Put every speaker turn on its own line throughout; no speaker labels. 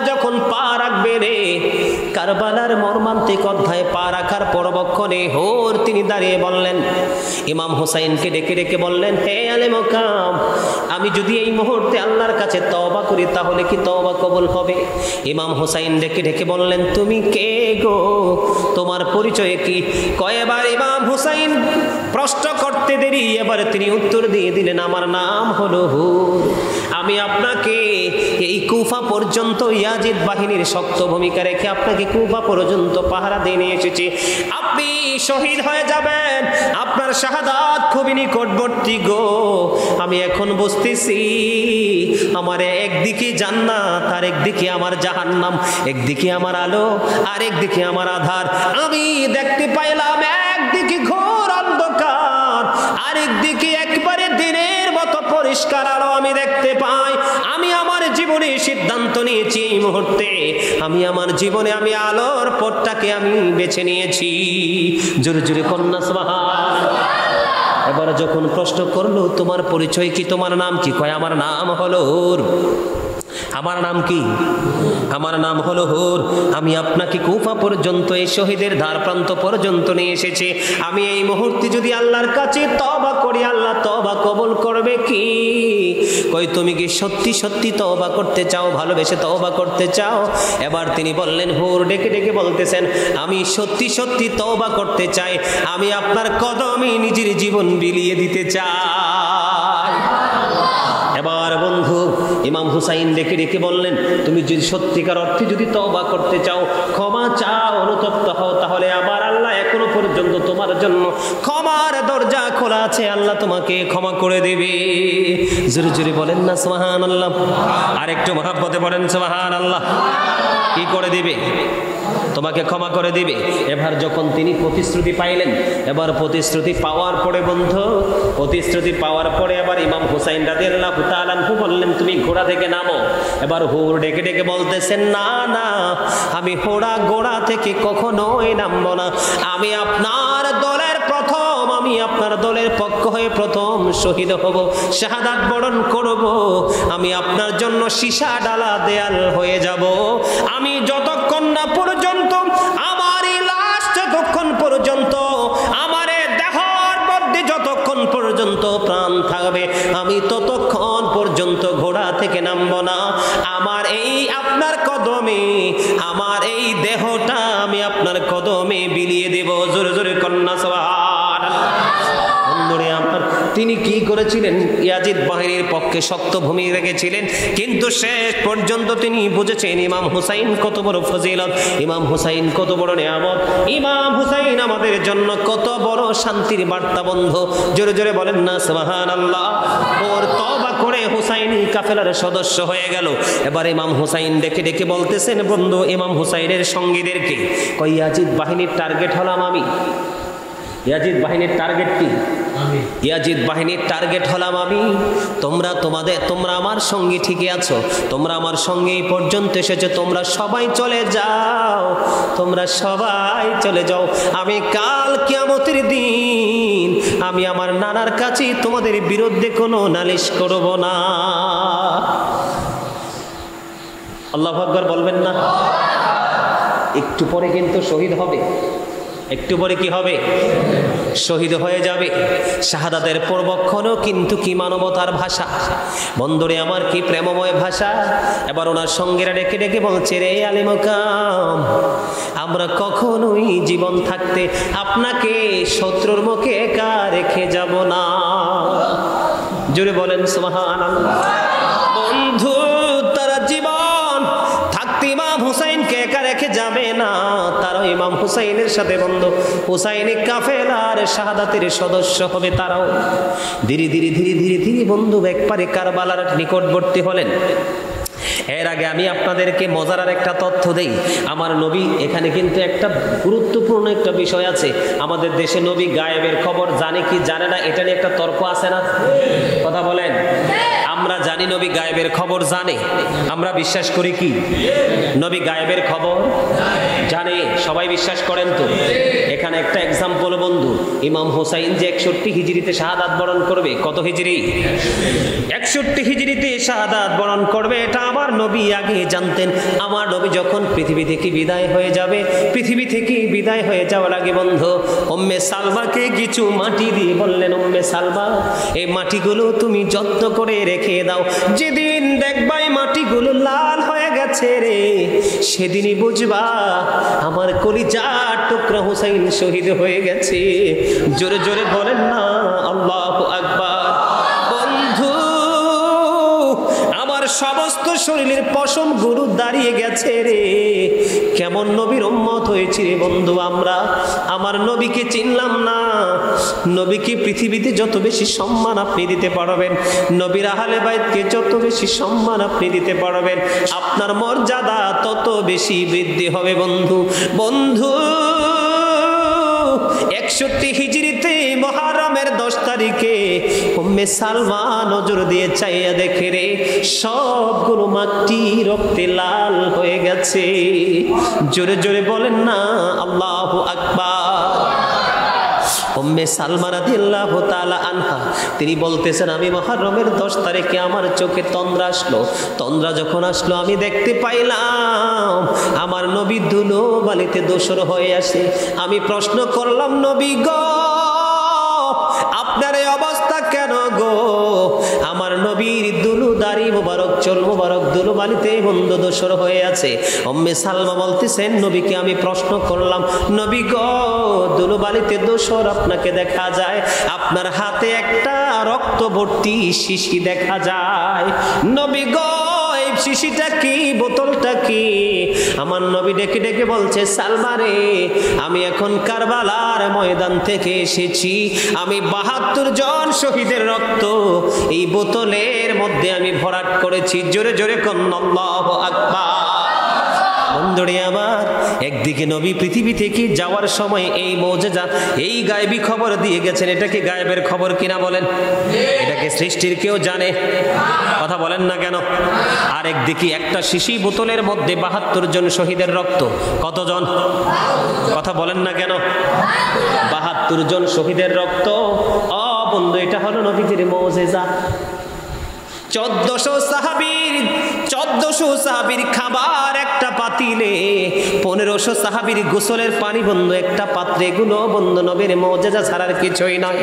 যখন পা রাখবে রে, কারবালার মর্মান্তিক অধ্যায়ে পা রাখার পরবক্ষণে হুর তিনি দাঁড়িয়ে বললেন, ইমাম হুসাইনকে ডেকে ডেকে বললেন, হে আলে মকাম, আমি যদি এই মুহূর্তে আল্লাহর কাছে তওবা করি তাহলে কি তওবা কবুল হবে? ইমাম হুসাইন ডেকে ডেকে বললেন, তুমি কে গো, তোমার পরিচয় কি? কয়েকবার ইমাম হুসাইন প্রশ্ন করতে দেরি, এবার তিনি উত্তর দিয়ে দিলেন, আমার নাম হলো হুর। আমি আপনাকে এই কুফা পর্যন্ত ইয়াজিদ বাহিনীর শক্ত ভূমিকা রেখে আপনাকে কুফা পর্যন্ত পাহারা দিয়ে নিয়ে এসেছি। আপনি শহীদ হয়ে যাবেন, আপনার শাহাদাত খুবই নিকটবর্তী গো। আমি এখন বুঝতেছি আমার একদিকে জান্নাত আর একদিকে আমার জাহান্নাম, একদিকে আমার আলো আর একদিকে আমার আধার। আমি দেখতে পাইলাম একদিকে ঘোর অন্ধকার, আরেকদিকে একবারে দিনের মতো পরিষ্কার আলো আমি দেখতে পাই। আমি আমার জীবনে সিদ্ধান্ত নিয়েছি এই মুহূর্তে আমি আমার জীবনে আমি আলোর পথটাকে আমি বেছে নিয়েছি। জোরে জোরে কন্যা সুবহানাল্লাহ। এবার যখন প্রশ্ন করলো, তোমার পরিচয় কি, তোমার নাম কি? কয়, আমার নাম হলো হুর। আমার নাম কি? আমার নাম হলো হুর। আমি আপনাকে কুফা পর্যন্ত এই শহীদের দ্বার প্রান্ত পর্যন্ত নিয়ে এসেছি। আমি এই মুহূর্তে যদি আল্লাহর কাছে তওবা করি, আল্লাহ তওবা কবুল করবে কি? কই, তুমি কি সত্যি সত্যি তওবা করতে চাও, ভালোবেসে তওবা করতে চাও? এবার তিনি বললেন, হুর ডেকে ডেকে বলতেছেন, আমি সত্যি সত্যি তওবা করতে চাই, আমি আপনার কদমে নিজের জীবন বিলিয়ে দিতে চাই। এবার বন্ধু ইমাম হুসাইন ডেকে ডেকে বললেন, তুমি যদি সত্যিকার অর্থে যদি তওবা করতে চাও, ক্ষমা চাও, অনুতপ্ত হও, তাহলে আমার আল্লাহ এখনো পর্যন্ত তোমার জন্য ক্ষমার দরজা খোলা আছে, আল্লাহ তোমাকে ক্ষমা করে দেবে। জোরে জোরে বলেন না সুবহানাল্লাহ। আর একটু মহব্বতে বলেন সুবহানাল্লাহ। কি করে দিবে? তোমাকে ক্ষমা করে দিবে। এবার যখন তিনি প্রতিশ্রুতি পাইলেন, এবার প্রতিশ্রুতি পাওয়ার পরে বন্ধু, প্রতিশ্রুতি পাওয়ার পরে এবার ইমাম হুসাইন রাদিয়াল্লাহু তাআলা আনহু বললেন, তুমি ঘোড়া থেকে নামো। এবার হুর ডেকে ডেকে বলতেছেন, না না, আমি ঘোড়া থেকে কখনোই নামবো না। আমি আপনার দলের প্রথম, আমি আপনার দলের পক্ষ হয়ে প্রথম শহীদ হব, শাহাদাত বরণ করব। আমি আপনার জন্য সীসা ডালা দেয়াল হয়ে যাব। আমি যতক্ষণ না পর্যন্ত আমার এই লাশ, যতক্ষণ পর্যন্ত আমার দেহর মধ্যে যতক্ষণ পর্যন্ত প্রাণ থাকবে, আমি ততক্ষণ পর্যন্ত ঘোড়া থেকে নামব না। আমার এই আপনার কদমে, আমার এই দেহটা আমি আপনার কদমে বিলিয়ে দেব। জোরে জোরে কন্যা সুবহানাল্লাহ। বন্ধুরে আমার, তিনি কি করেছিলেন? ইয়াজিদ বাহিনীর পক্ষে শক্ত ভূমিকা রেখেছিলেন, কিন্তু শেষ পর্যন্ত তিনি বুঝেছেন ইমাম হুসাইন কত বড় ফজিলত, ইমাম হুসাইন কত বড় নিয়ামত, ইমাম হুসাইন আমাদের জন্য কত বড় শান্তির বার্তা। বন্ধু জোরে জোরে বলেন না সুবহানাল্লাহ। ওর তওবা করে হুসাইনি কাফেলার সদস্য হয়ে গেল। এবার ইমাম হুসাইন ডেকে ডেকে বলতেছেন, বন্ধু ইমাম হুসাইনের সঙ্গীদেরকে, কই ইয়াজিদ বাহিনীর টার্গেট হলাম আমি। ইয়াজিদ বাহিনীর টার্গেট কি? ইয়াজিদ বাহিনীর টার্গেট হলাম আমি। তোমরা আমার সঙ্গে ঠিকই আছো, তোমরা আমার সঙ্গে এই পর্যন্ত এসেছো, তোমরা সবাই চলে যাও, তোমরা সবাই চলে যাও। আমি কাল কিয়ামতের দিন আমি আমার নানার কাছে তোমাদের বিরুদ্ধে কোনো নালিশ করব না। আল্লাহু আকবার বলবেন না? একটু পরে কিন্তু শহীদ হবে, একটু পরে কি হবে? শহীদ হয়ে যাবে। শাহাদাতের পূর্বক্ষণও কিন্তু কি মানবতার ভাষা, বন্ধুরে আমার, কি প্রেমময় ভাষা। এবার ওনার সঙ্গীরা ডেকে ডেকে বলছে, রে আলে মকাম, আমরা কখনোই জীবন থাকতে আপনাকে শত্রুর মুখে একা রেখে যাব না। জোরে বলেন সুবহানাল্লাহ। বন্ধু, তারা জীবন থাকতে ইমাম হুসাইনকে একা রেখে যাবে না, তারাও ইমাম হুসাইনের সাথে বন্ধু হুসাইনি কাফেলার শাহাদাতের সদস্য হবে। তারাও ধীরে ধীরে ধীরে ধীরে ধীরে বন্ধু একবারে কারবালার নিকটবর্তী হলেন। এর আগে আমি আপনাদেরকে মজার একটা তথ্য দেই। আমার নবী, এখানে কিন্তু একটা গুরুত্বপূর্ণ একটা বিষয় আছে। আমাদের দেশে নবী গায়েবের খবর জানে কি জানে না, এটা নিয়ে একটা তর্ক আছে না? কথা বলেন। আমরা জানি নবী গায়েবের খবর জানে, আমরা বিশ্বাস করি কি নবী গায়েবের খবর জানে? সবাই বিশ্বাস করেন তো? এখানে একটা এক্সাম্পল বন্ধু, ইমাম হোসাইন যে 61 হিজরিতে শাহাদাত বরণ করবে, কত হিজরি? 61 হিজরিতে শাহাদাত বরণ করবে, এটা আমার নবী আগে জানতেন। আমার নবী যখন পৃথিবী থেকে বিদায় হয়ে যাবে, পৃথিবী থেকে বিদায় হয়ে যাওয়ার আগে বন্ধু উম্মে সালমাকে কিছু মাটি দিয়ে বললেন, উম্মে সালমা এই মাটিগুলো তুমি যত্ন করে রেখে দাও, যেদিন দেখবা এই মাটিগুলো লাল হয়ে গেছে রে, সেদিনই বুঝবা আমার কলিজার টুকরা হুসাইন শহীদ হয়ে গেছে। জোরে জোরে বলেন না আল্লাহু আকবার। বন্ধু আমার সমস্ত শরীরের পশম গুরু দাঁড়িয়ে গেছে রে, কেমন নবীর উম্মত হয়েছি রে বন্ধু আমরা। আমার নবীকে চিনলাম না। নবীকে পৃথিবীতে যত বেশি সম্মান আপনি দিতে পারবেন, নবীর আহলে বাইতকে যত বেশি সম্মান আপনি দিতে পারবেন, আপনার মর্যাদা তত বেশি বৃদ্ধি হবে বন্ধু। বন্ধু 61 হিজরিতে মুহররমের 10 তারিখে উম্মে সালমা নজর দিয়ে চাইয়া দেখে রে, সবগুলো মাটি রক্তে লাল হয়ে গেছে। জোরে জোরে বলেন না আল্লাহু আকবার। উম্মে সালমা রাদিয়াল্লাহু তাআলা আনহা তিনি বলতেছেন, আমি মুহররমের 10 তারিখে আমার চোখে তন্দ্রা আসলো। তন্দ্রা যখন আসলো আমি দেখতে পাইলাম আমার নবী ধুলো বালিতে দোসর হয়ে আসে। আমি প্রশ্ন করলাম, নবী গো আপনার এই অবস্থা কেন গো? আমার নবীর দুলু দাড়ি মোবারক, চুল মোবারক দুলু বালিতে বন্ধ দোসর হয়ে আছে। উম্মে সালমা বলতেছেন, নবীকে আমি প্রশ্ন করলাম, নবী গো দুলু বালিতে দোসর আপনাকে দেখা যায়, আপনার হাতে একটা রক্ত ভর্তি শিশি দেখা যায়, নবী গো এই শিশিটা কি, বোতলটা কি? আমার নবী ডেকে ডেকে বলছে, সালমা রে আমি এখন কারবালার ময়দান থেকে এসেছি, আমি 72 জন শহীদের রক্ত এই বোতলের মধ্যে আমি ভরাট করেছি। জোরে জোরে কোন আল্লাহু আকবার। বন্ধুরে আমার, একদিকে নবী পৃথিবী থেকে যাওয়ার সময় এই মুজিজা, এই গায়েবী খবর দিয়ে গেছেন, এটা কি গায়েবের খবর কিনা বলেন? এটাকে সৃষ্টির কেউ জানে? কথা বলেন না কেন? আর একদিকে একটা শিশি বোতলের মধ্যে 72 জন শহীদের রক্ত, কতজন? কথা বলেন না কেন? 72 জন শহীদের রক্ত। ও বন্ধু, এটা হলো নবীজির মুজিজা। 1400 সাহাবীর খাবার একটা পাতিলে, 1500 সাহাবীর গোসলের পানি বন্ধু একটা পাত্রে, এগুলো বন্ধু নবীর মুজিজা ছাড়ার কিছুই নয়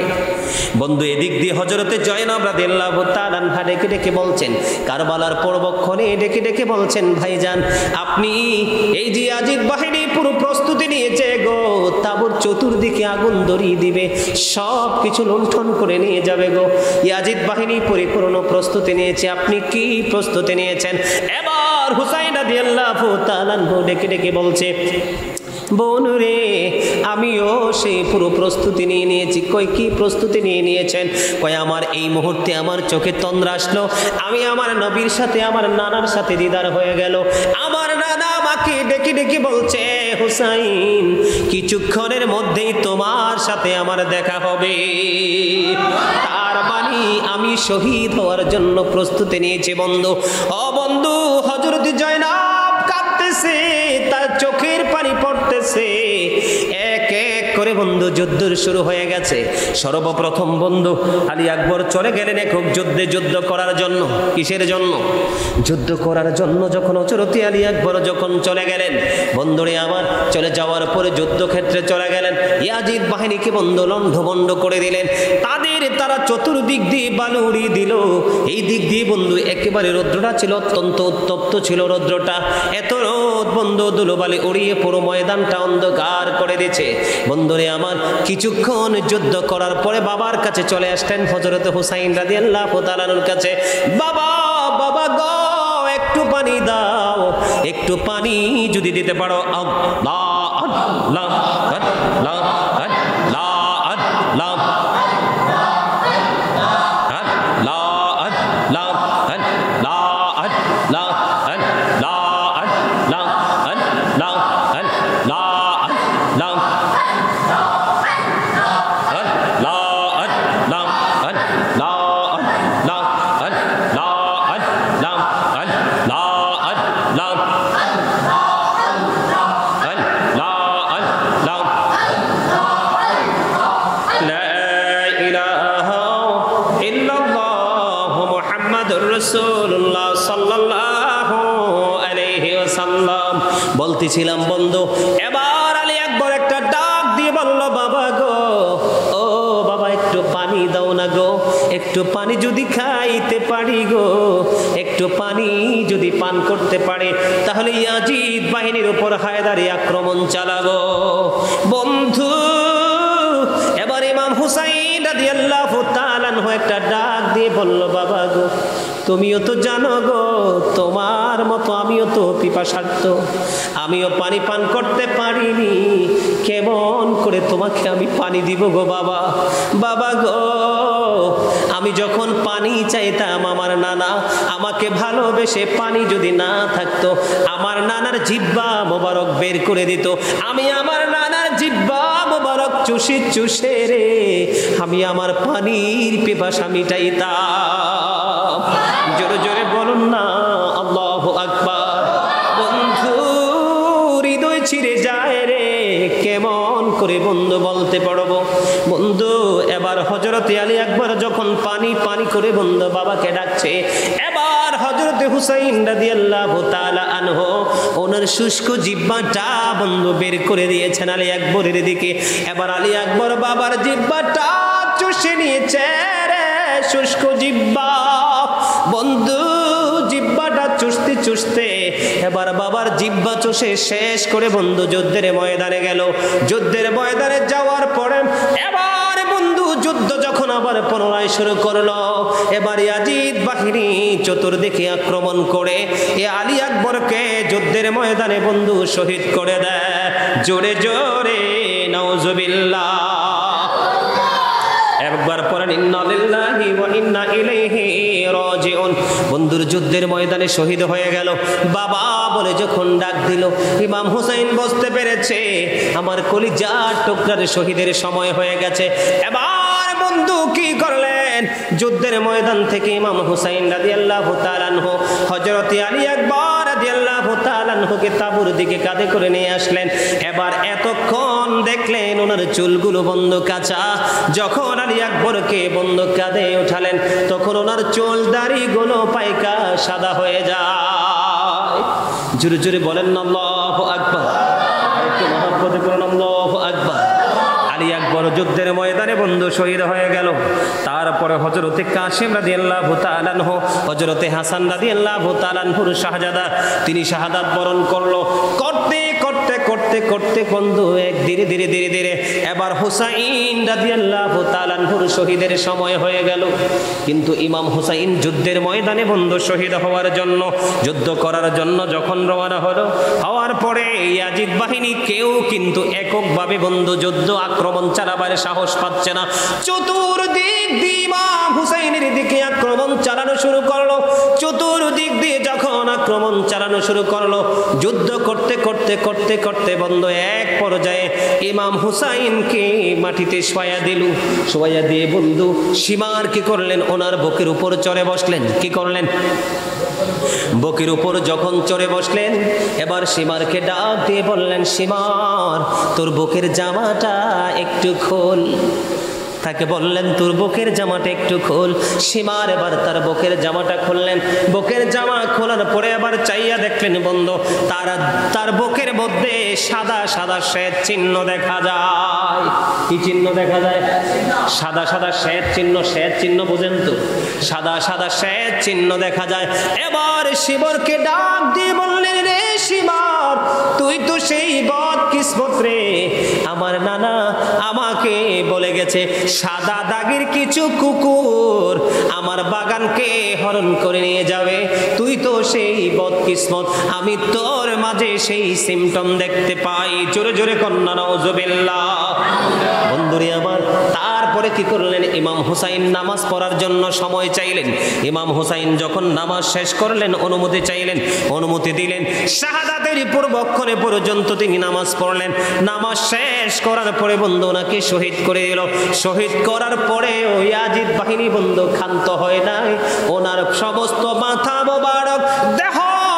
বন্ধু। এদিক দিয়ে হযরতে জয়নব রাদিয়াল্লাহু তাআলা আনহা ডেকে ডেকে বলছেন, কারবালার পূর্বক্ষণে ডেকে ডেকে বলছেন, ভাইজান আপনি এই যে ইয়াজিদ বাহিনী পুরো প্রস্তুতি নিয়েছে গো, তাঁবুর চতুর্দিকে আগুন ধরিয়ে দিবে, সব কিছু লুণ্ঠন করে নিয়ে যাবে গো। ইয়াজিদ বাহিনী পরিপূর্ণ প্রস্তুতি নিয়েছে, আপনি কি প্রস্তুতি নিয়েছেন? এবার হুসাইন রাদিয়াল্লাহু তাআলা আনহু ডেকে ডেকে বলছে, বোন রে আমিও সেই পুরো প্রস্তুতি নিয়ে নিয়েছি। কই কি প্রস্তুতি নিয়ে নিয়েছেন? কই আমার এই মুহূর্তে আমার চোখে তন্দ্রা আসলো, আমি আমার নবীর সাথে আমার নানার সাথে দিদার হয়ে গেল। আমার নানা আমাকে ডেকে ডেকে বলছে, হুসাইন কিছুক্ষণের মধ্যেই তোমার সাথে আমার দেখা হবে। তার মানে আমি শহীদ হওয়ার জন্য প্রস্তুতি নিয়েছি বন্ধু। ও বন্ধু, হযরত জয়নব কাঁদতেছে, তার চোখের পানি পড়তেছে। এক এক করে বন্ধু যুদ্ধ শুরু হয়ে গেছে। সর্বপ্রথম বন্ধু আলী আকবর চলে গেলেন একক যুদ্ধে, যুদ্ধ করার জন্য। কিসের জন্য? যুদ্ধ করার জন্য। যখন হযরত আলী আকবর যখন চলে গেলেন বন্ধুরে আমার, চলে যাওয়ার পরে যুদ্ধক্ষেত্রে চলে গেলেন, ইয়াজিদ বাহিনীকে বন্ধু লণ্ডভণ্ড করে দিলেন। তারা চতুর্দিক দিয়ে বালু উড়িয়ে দিল। এই দিক দিয়ে বন্ধু একেবারে রৌদ্রটা ছিল অত্যন্ত উত্তপ্ত ছিল রৌদ্রটা, এত রোদ বন্ধু ধুলোবালি উড়িয়ে পুরো ময়দানটা অন্ধকার করে দিয়েছে। বন্ধুরে আমার, কিছুক্ষণ যুদ্ধ করার পরে বাবার কাছে চলে আসলেন হযরত হুসাইন রাদিয়াল্লাহু তাআলার কাছে। বাবা বাবা গো, একটু পানি দাও, একটু পানি যদি দিতে পারো। আল্লাহ আল্লাহ আল্লাহ আল্লাহ আল্লাহ la সাল্লাম। বলতেছিলাম বন্ধু, এবার আলী আকবর একটা ডাক দিয়ে বলল, বাবা গো, ও বাবা, একটু পানি দাও না গো, একটু পানি যদি খাইতে পারি গো, একটু পানি যদি পান করতে পারে, তাহলে ইয়াজিদ বাহিনীর উপর হায়দারি আক্রমণ চালাবো। বন্ধু, এবার ইমাম হুসাইন রাদিয়াল্লাহু তাআলা আনহু একটা ডাক দিয়ে বলল, বাবা গো, তুমিও তো জানো গো, তোমার মতো আমিও তো পিপাসার্থ, আমিও পানি পান করতে পারিনি, কেমন করে তোমাকে আমি পানি দিব গো বাবা। বাবা গো, আমি যখন পানি চাইতাম, আমার নানা আমাকে ভালোবেসে পানি যদি না থাকতো, আমার নানার জিহ্বা মোবারক বের করে দিত, আমি আমার নানার জিহ্বা মোবারক চুষে চুষে রে আমি আমার পানির পিপাসা মিটাইতাম। জোরে জোরে বলুন না আল্লাহু আকবার। বন্ধু, হৃদয় ছিঁড়ে যায় রে, কেমন করে বন্ধু বলতে পারবো। বন্ধু, এবার হযরতে আলী আকবর যখন পানি পানি করে বন্ধু বাবাকে ডাকছে, এবার হযরতে হুসাইন রাদিয়াল্লাহু তাআলা আনহু ওনার শুষ্ক জিহ্বাটা বন্ধু বের করে দিয়েছেন আলী আকবরের দিকে। এবার আলী আকবর বাবার জিহ্বাটা চুষে নিয়েছে রে, শুষ্ক জিহ্বা। বন্ধু, জিহ্বাটা চুষতে চুষতে এবার বাবার জিহ্বা চুষে শেষ করে বন্ধু যুদ্ধের ময়দানে গেল। যুদ্ধের ময়দানে যাওয়ার পরে এবার বন্ধু যুদ্ধ যখন আবার পুনরায় শুরু করলো, এবার ইয়াজিদ বাহিনী চতুর্দিকে আক্রমণ করে এ আলী আকবরকে যুদ্ধের ময়দানে বন্ধু শহীদ করে দেয়। জোরে জোরে নাউজুবিল্লাহ। একবার পড়েন ইন্না লিল্লাহি ওয়া ইন্না ইলাইহি রাজিউন। বন্ধুর যুদ্ধের ময়দানে শহীদ হয়ে গেল। বাবা বলে যখন ডাক দিল, ইমাম হুসাইন বুঝতে পেরেছে আমার কলিজার টুকরার শহীদের সময় হয়ে গেছে। এবার বন্ধু কি করলেন, যুদ্ধের ময়দান থেকে ইমাম হুসাইন রাদিয়াল্লাহু তাআলা আনহু হযরতে আলী আকবর রাদিয়াল্লাহু তাআলা আনহুকে তাঁবুর দিকে কাঁধে করে নিয়ে আসলেন। এবার এতক্ষণ দেখলেন ওনার চুলগুলো বন্ধ কাঁচা। যখন আলী আকবরকে বন্ধ কাঁধে উঠালেন, তখন ওনার চুল দাড়িগুলো পাইকা সাদা হয়ে যায়। জোরে জোরে বলেন আল্লাহু আকবার। একটু মহব্বতে বলেন আল্লাহু আকবার। আলী আকবর যুদ্ধের ময়দানে বন্ধু শহীদ হয়ে গেল। তারপরে হযরতে কাসিম রাদিয়াল্লাহু তাআলা আনহু, হযরতে হাসান রাদিয়াল্লাহু তাআলা আনহুর শাহজাদা, তিনি শাহাদাত বরণ করলো। করতে করতে করতে করতে বন্ধু এক ধীরে ধীরে ধীরে ধীরে এবার হুসাইন রাদিয়াল্লাহু তাআলা আনহুর শহীদের সময় হয়ে গেল। কিন্তু ইমাম হুসাইন যুদ্ধের ময়দানে বন্ধু শহীদ হওয়ার জন্য, যুদ্ধ করার জন্য যখন রওনা হলো, হওয়ার পরে ইয়াজিদ বাহিনী কেউ কিন্তু এককভাবে বন্ধু যুদ্ধ আক্রমণ চালাবার সাহস পাচ্ছে না। চতুর্দিক দিয়ে ইমাম হুসাইনের দিকে আক্রমণ চালানো শুরু করলো। চতুর্দিক দিয়ে যখন আক্রমণ চালানো শুরু করলো, যুদ্ধ করতে করতে করতে করতে বন্ধু এক পর্যায়ে ইমাম হুসাইনকে মাটিতে শোয়া দিল। শোয়া দিয়ে বন্ধু সীমার কি করলেন, ওনার বুকের উপর চড়ে বসলেন। কি করলেন? বুকের উপর যখন চড়ে বসলেন, এবার সীমারকে ডাক দিয়ে বললেন, সীমার, তোর বুকের জামাটা একটু খোল। তাকে বললেন, তোর বুকের জামাটা একটু খোল। সীমার এবার তার বুকের জামাটা খুললেন। বুকের জামা খোলার পরে আবার চাইয়া দেখলেন বন্ধু তার বুকের মধ্যে সাদা সাদা শ্বেত চিহ্ন দেখা যায়। কি চিহ্ন দেখা যায়? সাদা সাদা শ্বেত চিহ্ন। শ্বেত চিহ্ন বোঝেন তো? সাদা সাদা শ্বেত চিহ্ন দেখা যায়। এবার শিবরকে ডাক দিয়ে বললেন, রে শিবর, তুই তো সেই বদকিসমত রে, আমার নানা আমাকে বলে গেছে সাদা দাগের কিছু কুকুর আমার বাগানকে হরণ করে নিয়ে যাবে। তুই তো সেই বদকিসমত, আমি তোর মাঝে সেই সিমটম দেখতে পাই। জোরে জোরে কন্যা নাউজুবিল্লাহ। বন্ধুরে আমার, তারপরে কি করলেন, ইমাম হুসাইন নামাজ পড়ার জন্য সময় চাইলেন। ইমাম হুসাইন যখন নামাজ শেষ করলেন, অনুমতি চাইলেন, অনুমতি দিলেন। শাহাদাতের পূর্বক্ষণে পর্যন্ত তিনি নামাজ পড়লেন। নামাজ শেষ করার পরে বন্ধু ওনাকে শহীদ করে দিল। শহীদ করার পরে ওই ইয়াজিদ বাহিনী বন্ধু ক্ষান্ত হয় নাই। ওনার সমস্ত মাথা মোবারক, দেহ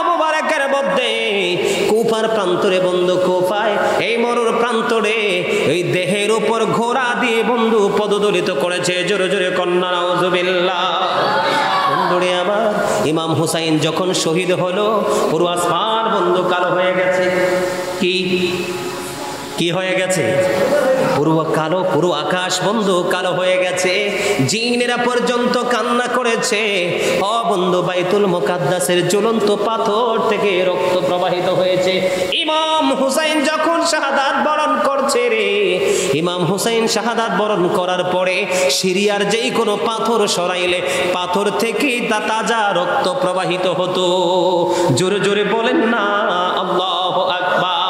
মোবারকের মধ্যে কুফার প্রান্তরে বন্ধু, কুফায় এই মরুর প্রান্তরে এই দেহের উপর ঘোড়া দিয়ে বন্ধু পদদলিত করেছে। জোরে জোরে কন্যা নাউজুবিল্লাহ। বন্ধুরে আমার, ইমাম হুসাইন যখন শহীদ হলো পুরো আসমান বন্ধু কালো হয়ে গেছে। কি হয়ে গেছে? পুরো কালো, পুরো আকাশ বন্ধু কালো হয়ে গেছে। জিনেরা পর্যন্ত কান্না করেছে। ও বন্ধু, বাইতুল মুকাদ্দাসের জ্বলন্ত পাথর থেকে রক্ত প্রবাহিত হয়েছে। ইমাম হুসাইন যখন শাহাদাত বরণ করছে রে, ইমাম হুসাইন শাহাদাত বরণ করার পরে সিরিয়ার যেই কোনো পাথর সরাইলে পাথর থেকে তা তাজা রক্ত প্রবাহিত হতো। জোরে জোরে বলেন না আল্লাহু আকবার।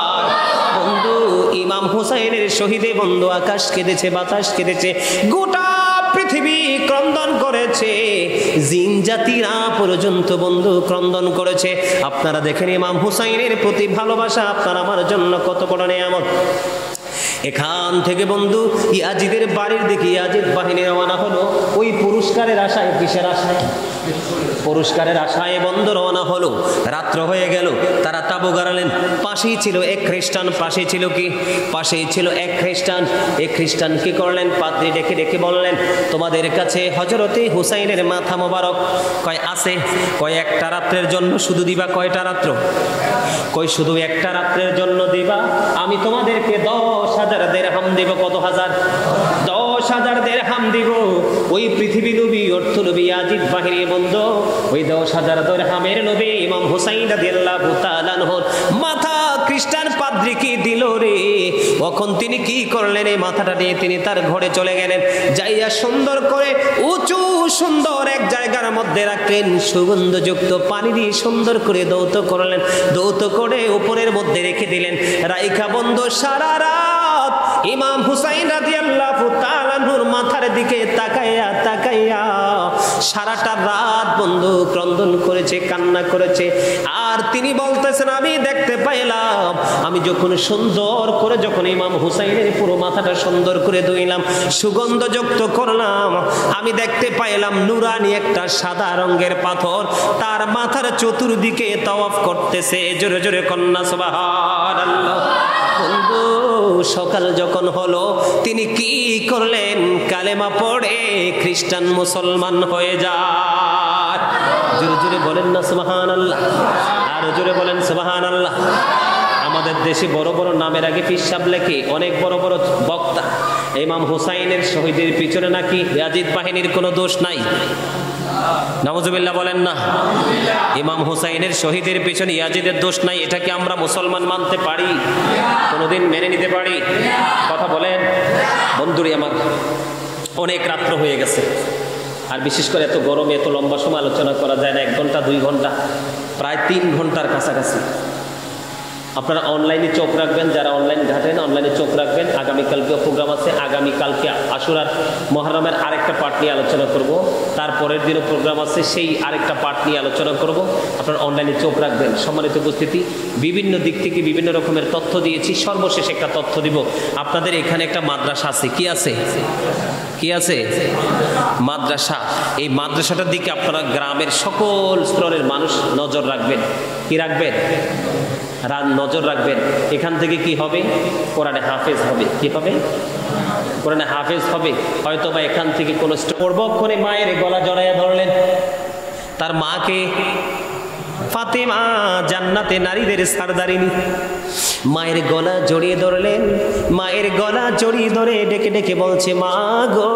ইমাম হুসাইনের শহীদে বন্ধু আকাশ কেঁদেছে, বাতাস কেঁদেছে, গোটা পৃথিবী ক্রন্দন করেছে, জিন জাতিরা পর্যন্ত বন্ধু ক্রন্দন করেছে। আপনারা দেখেন ইমাম হুসাইনের প্রতি ভালোবাসা আপনার আমার জন্য কত বড় নিয়ামত। এখান থেকে বন্ধু ইয়াজিদের বাড়ির দিকে ইয়াজিদ বাহিনী রওনা হলো ওই পুরস্কারের আশায়। কিসের আশায়? পুরস্কারের আশায় বন্ধু রওনা হলো। রাত্র হয়ে গেল, তারা তাবু গাড়ালেন। পাশেই ছিল এক খ্রিস্টান, পাশেই ছিল কি? পাশেই ছিল এক খ্রিস্টান। এক খ্রিস্টান কি করলেন? পাদ্রী ডেকে ডেকে বললেন, তোমাদের কাছে হযরতে হুসাইনের মাথা মোবারক কয় আছে? কয় একটা রাত্রের জন্য শুধু দিবা। কয়টা রাত্র? কই শুধু একটা রাত্রের জন্য দিবা। আমি তোমাদেরকে 10,000 দিরহাম দিব। কত হাজার? 10,000 দিরহাম দিব। ওই পৃথিবী নবী, অর্থ নবী ইয়াজিদ বাহিনী বন্ধু, ওই 10,000 দিরহামের নবী ইমাম হুসাইন রাদিয়াল্লাহু তাআলা আনহুর মাথা খ্রিস্টান পাদ্রী কি দিল রে। তখন তিনি কি করলেন? এই মাথাটা নিয়ে তিনি তার ঘরে চলে গেলেন। যাইয়া সুন্দর করে উঁচু সুন্দর এক জায়গার মধ্যে রাখলেন। সুগন্ধযুক্ত পানি দিয়ে সুন্দর করে দৌত করলেন। দৌত করে উপরের মধ্যে রেখে দিলেন। রাইখা বন্ধু সারা রাত ইমাম হুসাইন রাদিয়াল্লাহু তাআলা আনহুর মাথার দিকে তাকাইয়া তাকাইয়া সারাটা রাত বন্ধু ক্রন্দন করেছে, কান্না করেছে। আর তিনি বলতেছেন, আমি দেখতে পাইলাম, আমি যখন সুন্দর করে যখন ইমাম হুসাইনের পুরো মাথাটা সুন্দর করে ধুইলাম, সুগন্ধযুক্ত করলাম, আমি দেখতে পাইলাম নুরানি একটা সাদা রঙের পাথর তার মাথার চতুর্দিকে তাওয়াফ করতেছে। জোরে জোরে কন্যা সুবহানাল্লাহ। বন্ধু সকাল যখন হলো তিনি কি করলেন? কালেমা পড়ে খ্রিস্টান মুসলমান হয়ে যায়। জোরে জোরে বলেন না সুবহানাল্লাহ। আরো জোরে বলেন সুবহানাল্লাহ। আমাদের দেশে বড় বড় নামের আগে পিসাব লেখে অনেক বড় বড় বক্তা। ইমাম হুসাইনের শহীদের পিছনে নাকি ইয়াজিদ বাহিনীর কোনো দোষ নাই। নাউজুবিল্লাহ বলেন না। ইমাম হুসাইনের শহীদের পিছনে ইয়াজিদের দোষ নাই। এটা কি আমরা মুসলমান মানতে পারি? কোনোদিন মেনে নিতে পারি? কথা বলেন বন্ধুরি আমার। অনেক রাত্র হয়ে গেছে, আর বিশেষ করে এত গরমে এত লম্বা সময় আলোচনা করা যায় না। 1 ঘন্টা 2 ঘন্টা, প্রায় 3 ঘন্টার কাছাকাছি। আপনারা অনলাইনে চোখ রাখবেন, যারা অনলাইন ঘাটেন অনলাইনে চোখ রাখবেন। আগামীকালকেও প্রোগ্রাম আছে। আগামীকালকে আশুরার মুহররমের আরেকটা পার্ট নিয়ে আলোচনা করব। তারপরের দিনও প্রোগ্রাম আছে, সেই আরেকটা পার্ট নিয়ে আলোচনা করব। আপনারা অনলাইনে চোখ রাখবেন। সম্মানিত উপস্থিতি, বিভিন্ন দিক থেকে বিভিন্ন রকমের তথ্য দিয়েছি। সর্বশেষ একটা তথ্য দিব। আপনাদের এখানে একটা মাদ্রাসা আছে। কি আছে? কি আছে? মাদ্রাসা। এই মাদ্রাসাটার দিকে আপনারা গ্রামের সকল স্তরের মানুষ নজর রাখবেন। কি রাখবেন? নজর রাখবেন। এখান থেকে কি হবে? কোরআনে হাফেজ হবে। কি হবে? কোরআনে হাফেজ হবে। হয়তো বা এখান থেকে কোন পূর্বক্ষণে মায়ের গলা জড়াইয়া ধরলেন। তার মাকে, ফাতেমা জান্নাতে নারীদের সারদারিনী, মায়ের গলা জড়িয়ে ধরলেন। মায়ের গলা জড়িয়ে ধরে ডেকে ডেকে বলছে, মা গো,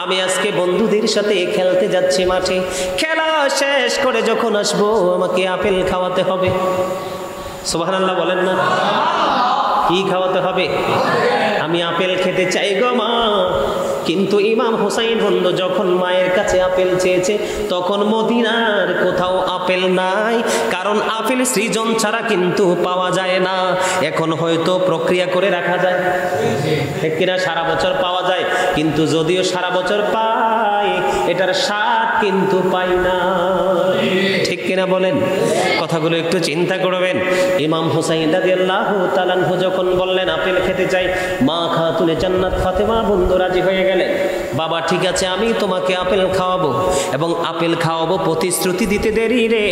আমি আজকে বন্ধুদের সাথে খেলতে যাচ্ছি মাঠে। খেলা শেষ করে যখন আসবো আমাকে আপেল খাওয়াতে হবে। সুবহানাল্লাহ বলেন না। কি খাওয়াতে হবে? আমি আপেল খেতে চাই গো মা। কিন্তু ইমাম হুসাইন বন্ধু যখন মায়ের কাছে আপেল চেয়েছে তখন মদিনার কোথাও আপেল নাই। কারণ আপেল সৃজন ছাড়া কিন্তু পাওয়া যায় না। এখন হয়তো প্রক্রিয়া করে রাখা যায়, ঠিক কিনা? সারা বছর পাওয়া যায়, কিন্তু যদিও সারা বছর পাই এটার স্বাদ কিন্তু পাই না। ঠিক কিনা বলেন? কথাগুলো একটু চিন্তা করবেন। ইমাম হুসাইন রাদিয়াল্লাহু তাআলা আনহু যখন বললেন আপেল খেতে চাই, মা খাতুনে জান্নাত ফাতেমা বন্ধু রাজি হয়ে গেলেন। বাবা ঠিক আছে, আমি তোমাকে আপেল খাওয়াবো এবং আপেল খাওয়াবো, প্রতিশ্রুতি দিতে দেরি রে।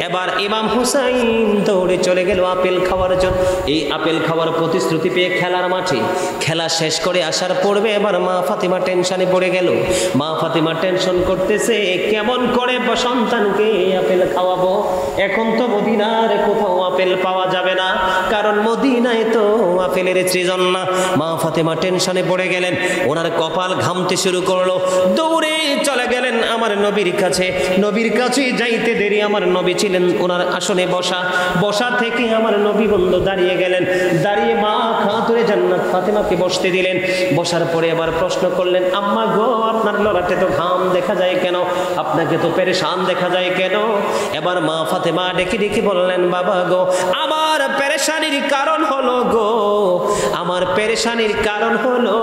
এবার ইমাম হুসাইন দৌড়ে চলে গেল আপেল খাওয়ার জন্য। এই আপেল খাওয়ার প্রতিশ্রুতি পেয়ে খেলার মাঠে খেলা শেষ করে আসার পড়বে। এবার মা ফাতেমা টেনশনে পড়ে গেল। মা ফাতেমা টেনশন করতেছে, কেমন করে সন্তানকে আপেল খাওয়াবো। এখন তো মদিনার কোথাও আপেল পাওয়া যাবে না, কারণ মদিনায় তো আপেলের সৃজন না। মা ফাতেমা টেনশনে পড়ে গেলেন, ওনার কপাল ঘামতে শুরু করলো। দৌড়ে চলে গেলেন আমার নবীর কাছে। নবীর কাছে যাইতে দেরি, আমার নবী ছিলেন ওনার আসনে বসা। বসা থেকে আমার নবী বন্ধু দাঁড়িয়ে গেলেন। দাঁড়িয়ে মা খাতুনে জান্নাত ফাতেমাকে বসতে দিলেন। বসার পরে আবার প্রশ্ন করলেন, আম্মা গো, আপনার ললাটে তো ঘাম দেখা যায় কেন? আপনাকে তো পেরেশান দেখা যায় কেন? এবার মা ফাতেমা ডেকে ডেকে বললেন, বাবা গো, আমার পেরেশানির কারণ হলো গো, আমার পেরেশানির কারণ হলো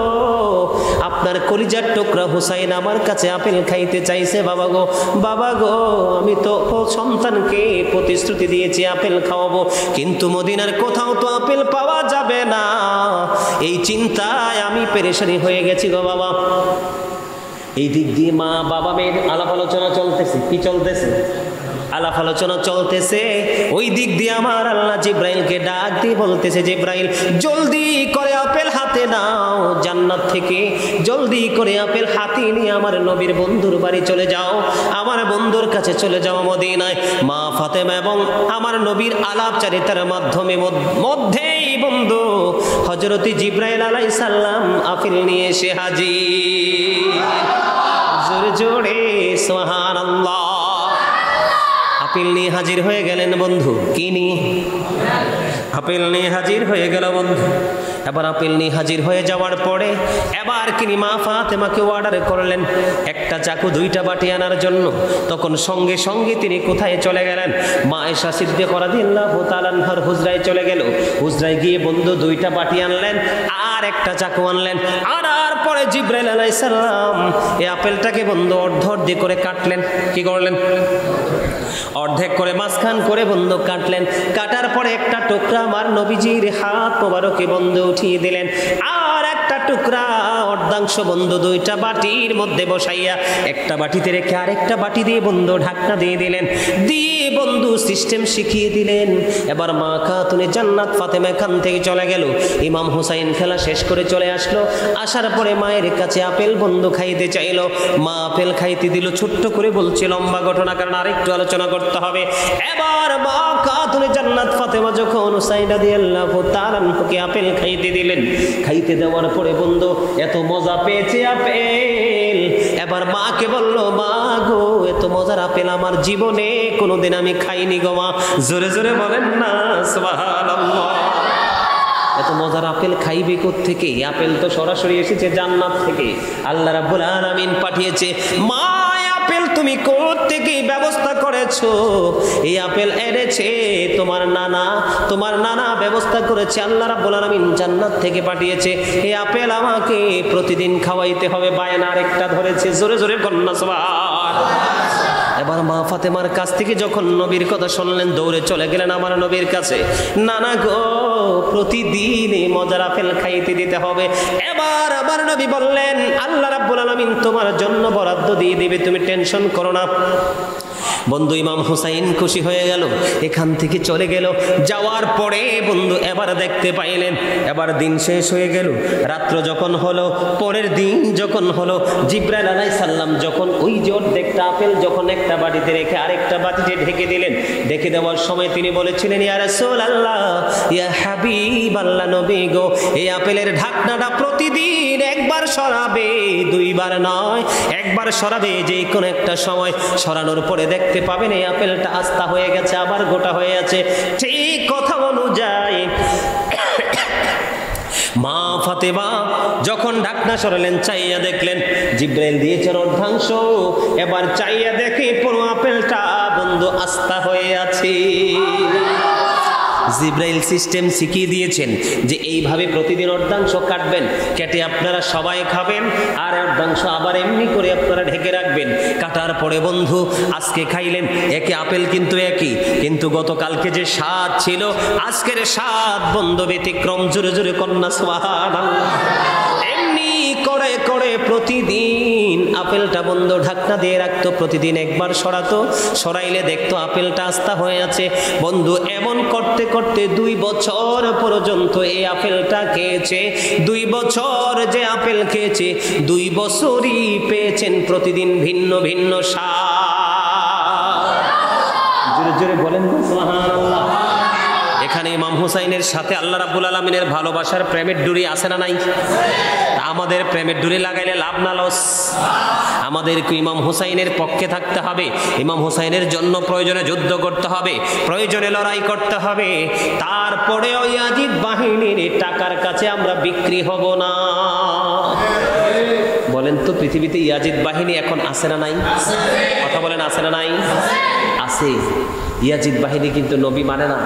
আপনার কলিজার টুকরা হুসাইন আমার কাছে আপেল খাইতে চাইছে। বাবা গো, বাবা গো, আমি তো সন্তানকে প্রতিশ্রুতি দিয়েছি আপেল খাওয়াবো, কিন্তু মদিনার কোথাও তো আপেল পাওয়া যাবে না। এই চিন্তায় আমি পেরেশানি হয়ে গেছি গো বাবা। এই দিক দিয়ে মা বাবা মেয়ের আলাপ আলোচনা চলতেছে। কি চলতেছে? আলাপ আলোচনা চলতেছে। ওই দিক দিয়ে আমার আল্লাহ জিব্রাইলকে ডাক দিয়ে বলতেছে, জিব্রাইল জলদি করে আপেল হাতে নাও, জান্নাত থেকে জলদি করে আপেল হাতে নিয়ে আমার নবীর বন্ধুর বাড়ি চলে যাও, আমার বন্ধুর কাছে চলে যাও মদিনায়। মা ফাতেমা এবং আমার নবীর আলাপচারিতার মাধ্যমে মধ্যেই বন্ধু হযরত জিব্রাইল আলাইহিস সালাম আপেল নিয়ে এসে হাজির। জোরে জোরে সুবহানাল্লাহ। আপেল নিয়ে হাজির হয়ে গেলেন বন্ধু। কি নিয়ে? আপেল নিয়ে হাজির হয়ে গেল বন্ধু। এবার আপেল নিয়ে হাজির হয়ে যাওয়ার পরে এবার তিনি মা ফাতেমাকে অর্ডার করলেন একটা চাকু দুইটা বাটি আনার জন্য। তখন সঙ্গে সঙ্গে তিনি কোথায় চলে গেলেন? মা আয়েশা সিদ্দিকা রাদিয়াল্লাহু তাআলা আনহার হুজরায় চলে গেল। হুজরায় গিয়ে বন্ধু দুইটা বাটি আনলেন আর একটা চাকু আনলেন। আনার পরে জিব্রাইল আলাইহিস সালাম এই আপেলটাকে বন্ধু অর্ধেক করে কাটলেন। কি করলেন? অর্ধেক করে মাঝখান করে বন্ধু কাটলেন। কাটার পরে একটা টুকরা আমার নবীজির হাত মোবারকে বন্ধু উঠিয়ে দিলেন। আর একটা টুকরা অর্ধাংশ বন্ধু দুইটা বাটির মধ্যে বসাইয়া একটা বাটিতে রেখে আরেকটা বাটি দিয়ে বন্ধু ঢাকনা দিয়ে দিলেন। দিয়ে বন্ধু সিস্টেম শিখিয়ে দিলেন। এবার মা খাতুনে জান্নাত ফাতেমা এখান থেকে চলে গেল। ইমাম হুসাইন খেলা শেষ করে চলে আসলো। আসার পরে মায়ের কাছে আপেল বন্ধু খাইতে চাইলো। মা আপেল খাইতে দিল। ছোট্ট করে বলছে, লম্বা ঘটনা, কারণ আরেকটু আলোচনা করতে হবে। এবার মা খাতুনে জান্নাত ফাতেমা যখন হুসাইন রাদিয়াল্লাহু তাআলা আনহুকে আপেল খাইতে দিলেন, খাইতে দেওয়ার পরে বন্ধু এত মজা পেয়েছে আপেল। এবার মাকে বলল, মা গো, এত মজার আপেল আমার জীবনে কোনোদিন আমি খাইনি গো মা। জোরে জোরে বলেন না সুবহানাল্লাহ। এত মজার আপেল খাইবে কোত্থেকে? আপেল তো সরাসরি এসেছে জান্নাত থেকে, আল্লাহ রাব্বুল আলামিন পাঠিয়েছে। মা আপেল তুমি কোত্থেকে ব্যবস্থা করেছো? এই আপেল এনেছে তোমার নানা ব্যবস্থা করেছে, আল্লাহ রাব্বুল আলামিন জান্নাত থেকে পাঠিয়েছে। এই আপেল আমাকে প্রতিদিন খাওয়াইতে হবে, বায়না আরেকটা ধরেছে। জোরে জোরে কন্যা সুবহানাল্লাহ। এবার মা ফাতেমার কাছ থেকে যখন নবীর কথা শুনলেন দৌড়ে চলে গেলেন আমার নবীর কাছে। নানা গো, প্রতিদিন এই মজার আপেল খাইতে দিতে হবে। এবার আমার নবী বললেন, আল্লাহ রাব্বুল আলামিন তোমার জন্য বরাদ্দ দিয়ে দিবে, তুমি টেনশন করো না। বন্ধু ইমাম হুসাইন খুশি হয়ে গেল, এখান থেকে চলে গেল। যাওয়ার পরে বন্ধু এবার দেখতে পাইলেন, এবার দিন শেষ হয়ে গেল। রাত্র যখন হলো, পরের দিন যখন হলো, জিব্রাইল আলাইহিস সালাম যখন ওই যে অর্ধেকটা আপেল যখন একটা বাটিতে রেখে আরেকটা বাটিতে ঢেকে দিলেন, ঢেকে দেওয়ার সময় তিনি বলেছিলেন, ইয়া রাসূলুল্লাহ, ইয়া হাবিবাল্লাহ, নবী গো, এই আপেলের ঢাকনাটা প্রতিদিন একবার সরাবে, দুইবার নয়, একবার সরাবে। যে কোনো একটা সময় সরানোর পরে দেখতে পাবেন এই আপেলটা আস্তা হয়ে গেছে, আবার গোটা হয়ে আছে। ঠিক কথা অনুযায়ী মা ফাতেমা যখন ঢাকনা সরালেন, চাইয়া দেখলেন জিব্রাইল দিয়েছেন অর্ধাংশ। এবার চাইয়া দেখে পুরো আপেলটা বন্ধু আস্তা হয়ে আছে। জিব্রাইল সিস্টেম শিখিয়ে দিয়েছেন যে এইভাবে প্রতিদিন অর্ধাংশ কাটবেন, কেটে আপনারা সবাই খাবেন, আর অর্ধাংশ আবার এমনি করে আপনারা ঢেকে রাখবেন। কাটার পরে বন্ধু আজকে খাইলেন, একে আপেল কিন্তু একই, কিন্তু গতকালকে যে স্বাদ ছিল আজকের স্বাদ বন্ধু ব্যতিক্রম। জোরে জোরে কন্যা সুবহানাল্লাহ। এমনি করে করে প্রতিদিন আপেলটা বন্ধ ঢাকনা দিয়ে রাখতো, প্রতিদিন একবার সরাতো, সরাইলে দেখতো আপেলটা আস্তা হয়ে আছে। বন্ধু এমন করতে করতে 2 বছর পর্যন্ত এই আপেলটা খেয়েছে। 2 বছর যে আপেল খেয়েছে, 2 বছরই পেয়েছেন প্রতিদিন ভিন্ন ভিন্ন স্বাদ। জোরে জোরে বলেন সুবহানাল্লাহ। এখানে ইমাম হুসাইনের সাথে আল্লাহ রাব্বুল আলামিনের ভালোবাসার প্রেমের ডুরি আছে না নাই? আমাদের প্রেমের ডুরি লাগাইলে লাভ না লস? আমাদেরকে ইমাম হুসাইনের পক্ষে থাকতে হবে, ইমাম হুসাইনের জন্য প্রয়োজনে যুদ্ধ করতে হবে, প্রয়োজনে লড়াই করতে হবে। তারপরে ওই ইয়াজিদ বাহিনীর টাকার কাছে আমরা বিক্রি হব না। বলেন তো পৃথিবীতে ইয়াজিদ বাহিনী এখন আছে না নাই? কথা বলেন আছে না নাই? আছে। ইয়াজিদ বাহিনী কিন্তু নবী মানে না,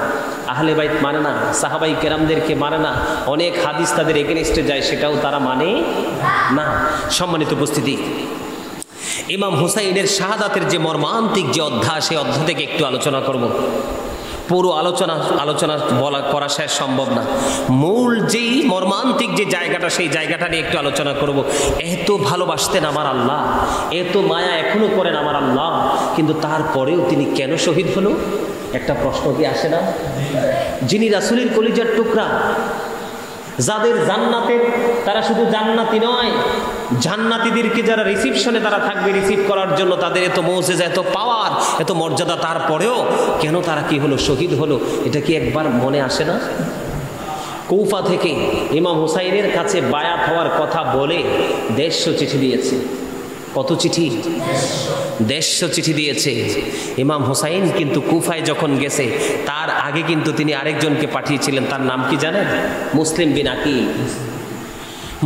আহলে বাইত মানে না, সাহাবাই কেরামদেরকে মানে না, অনেক হাদিস তাদের এগেনস্টে যায়, সেটাও তারা মানে না। সম্মানিত উপস্থিতি, ইমাম হুসাইনের শাহাদাতের যে মর্মান্তিক যে অধ্যায়, সেই অধ্যায় থেকে একটু আলোচনা করব। পুরো আলোচনা করা শেষ সম্ভব না। মূল যেই মর্মান্তিক যে জায়গাটা, সেই জায়গাটা নিয়ে একটু আলোচনা করব। এত ভালোবাসতেন আমার আল্লাহ, এত মায়া এখনো করেন আমার আল্লাহ, কিন্তু তারপরেও তিনি কেন শহীদ হলো? একটা প্রশ্ন কি আসে না? যিনি রাসূলের কলিজার টুকরা, যাদের জান্নাতের, তারা শুধু জান্নাতি নয়, জান্নাতীদেরকে যারা রিসিপশনে তারা থাকবে রিসিভ করার জন্য, তাদের এত মুজিজা, এত পাওয়ার, এত মর্যাদা, তারপরেও কেন তারা কি হলো? শহীদ হলো। এটা কি একবার মনে আসে না? কুফা থেকে ইমাম হুসাইনের কাছে বায়াত হওয়ার কথা বলে 150 চিঠি দিয়েছে। কত চিঠি? 150 চিঠি দিয়েছে। ইমাম হুসাইন কিন্তু কুফায় যখন গেছে, তার আগে কিন্তু তিনি আরেকজনকে পাঠিয়েছিলেন। তার নাম কি জানেন? মুসলিম বিন আকিল।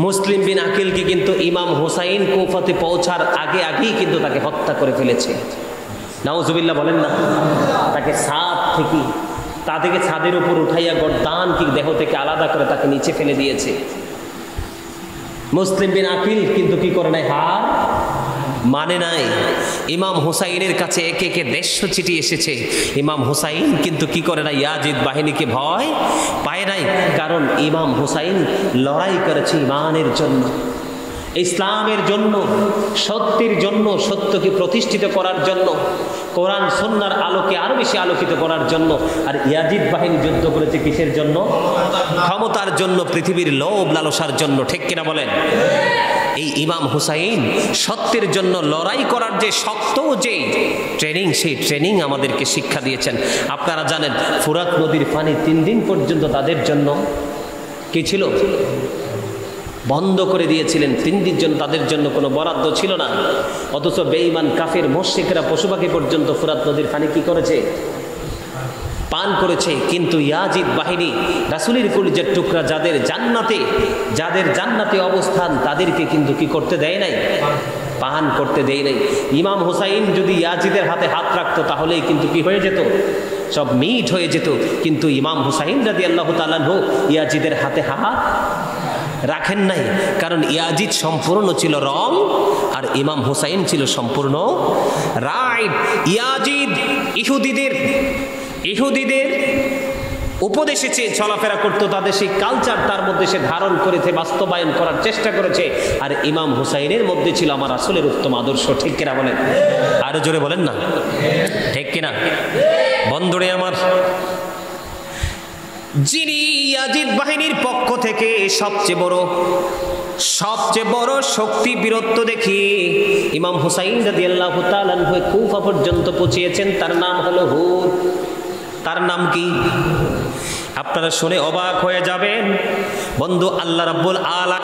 মুসলিম বিন আকিলকে কিন্তু ইমাম হুসাইন কুফাতে পৌঁছার আগেই কিন্তু তাকে হত্যা করে ফেলেছে। নাউজুবিল্লাহ বলেন না? তাকে তাদেরকে ছাদের উপর উঠাইয়া গর্দান কি দেহ থেকে আলাদা করে তাকে নিচে ফেলে দিয়েছে। মুসলিম বিন আকিল কিন্তু কি করে নাই? হার মানে নাই। ইমাম হুসাইনের কাছে একে একে 150 চিঠি এসেছে। ইমাম হুসাইন কিন্তু কি করে না? ইয়াজিদ বাহিনীকে ভয় পায় নাই, কারণ ইমাম হুসাইন লড়াই করেছে ইমানের জন্য, ইসলামের জন্য, সত্যের জন্য, সত্যকে প্রতিষ্ঠিত করার জন্য, কোরআন সুন্নাহর আলোকে আরো বেশি আলোকিত করার জন্য। আর ইয়াজিদ বাহিনী যুদ্ধ করেছে কিসের জন্য? ক্ষমতার জন্য, পৃথিবীর লোভ লালসার জন্য। ঠিক কিনা বলেন? এই ইমাম হুসাইন সত্যের জন্য লড়াই করার যে শক্ত যে ট্রেনিং, সেই ট্রেনিং আমাদেরকে শিক্ষা দিয়েছেন। আপনারা জানেন ফুরাত নদীর পানি 3 দিন পর্যন্ত তাদের জন্য কি ছিল? বন্ধ করে দিয়েছিলেন। 3 দিন জন্য তাদের জন্য কোনো বরাদ্দ ছিল না। অথচ বেঈমান কাফের মুশরিকরা পশু পাখি পর্যন্ত ফুরাত নদীর পানি কি করেছে? পান করেছে। কিন্তু ইয়াজিদ বাহিনী, রাসূলের কলিজার টুকরা, যাদের জান্নাতে অবস্থান, তাদেরকে কিন্তু কি করতে দেয় নাই? পান করতে দেয় নাই। ইমাম হুসাইন যদি ইয়াজিদের হাতে হাত রাখতো, তাহলেই কিন্তু কি হয়ে যেত? সব মিট হয়ে যেত। কিন্তু ইমাম হুসাইন রাদিয়াল্লাহু তাআলা আনহু ইয়াজিদের হাতে হাত রাখেন নাই, কারণ ইয়াজিদ সম্পূর্ণ ছিল রং, আর ইমাম হুসাইন ছিল সম্পূর্ণ রাইট। ইয়াজিদ ইহুদিদের উপদেশে চেয়ে চলাফেরা করতো, তাদের সেই কালচার তার মধ্যে সে ধারণ করেছে, বাস্তবায়ন করার চেষ্টা করেছে। আর ইমাম হুসাইনের মধ্যে ছিল আমার রাসূলের উত্তম আদর্শ। ঠিক কিনা বলেন? আরো জোরে বলেন না, ঠিক কিনা? বন্ধুরে আমার, যিনি ইয়াজিদ বাহিনীর পক্ষ থেকে সবচেয়ে বড় শক্তি বীরত্ব দেখি ইমাম হুসাইন রাদিয়াল্লাহু তাআলা আনহু কুফা পর্যন্ত পৌঁছিয়েছেন, তার নাম হলো হুর। তার নাম কি? আপনারা শুনে অবাক হয়ে যাবেন বন্ধু। আল্লাহ রাব্বুল আলামিন